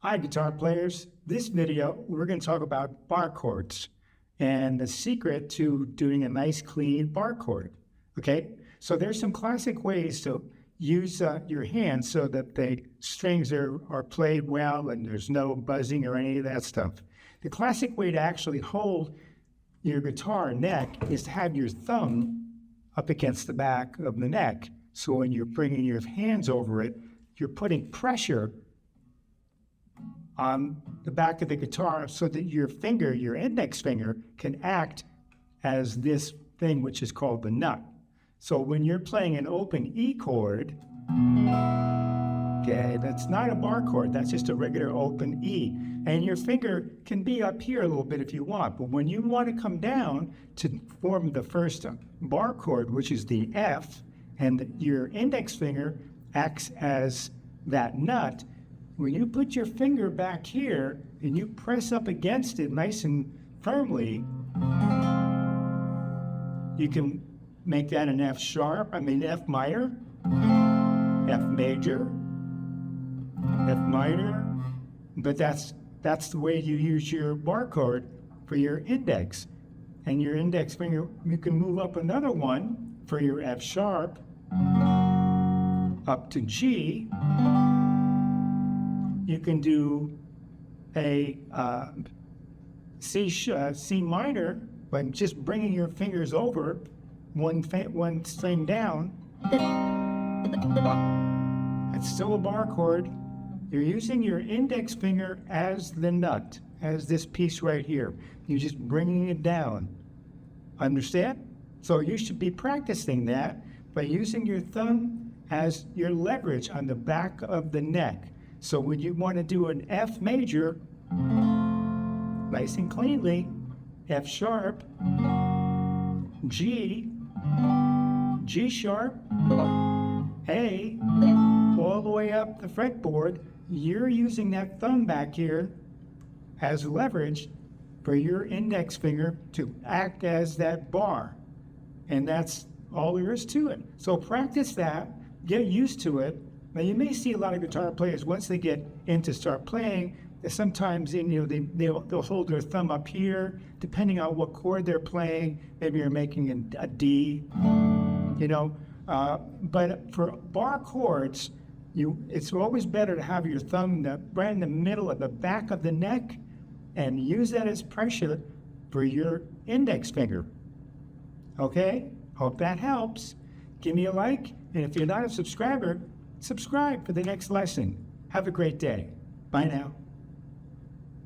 Hi, guitar players. This video, we're going to talk about bar chords and the secret to doing a nice, clean bar chord. Okay, so there's some classic ways to use your hands so that the strings are played well and there's no buzzing or any of that stuff. The classic way to actually hold your guitar neck is to have your thumb up against the back of the neck. So when you're bringing your hands over it, you're putting pressure on the back of the guitar so that your finger, your index finger, can act as this thing which is called the nut. So when you're playing an open E chord, okay, that's not a bar chord, that's just a regular open E. And your finger can be up here a little bit if you want, but when you want to come down to form the first bar chord, which is the F, and your index finger acts as that nut, when you put your finger back here and you press up against it nice and firmly, you can make that an F sharp, F minor, F major, F minor, but that's the way you use your bar chord for your index. And your index finger, you can move up another one for your F sharp, up to G. You can do a C minor by just bringing your fingers over one string down. It's still a bar chord. You're using your index finger as the nut, as this piece right here. You're just bringing it down. Understand? So you should be practicing that by using your thumb as your leverage on the back of the neck. So when you want to do an F major, nice and cleanly, F sharp, G, G sharp, A, all the way up the fretboard, you're using that thumb back here as leverage for your index finger to act as that bar. And that's all there is to it. So practice that, get used to it. Now you may see a lot of guitar players, once they get into start playing, sometimes they'll hold their thumb up here, depending on what chord they're playing. Maybe you're making a D, but for bar chords, it's always better to have your thumb right in the middle of the back of the neck and use that as pressure for your index finger. Okay? Hope that helps. Give me a like, and if you're not a subscriber, subscribe for the next lesson. Have a great day. Bye now.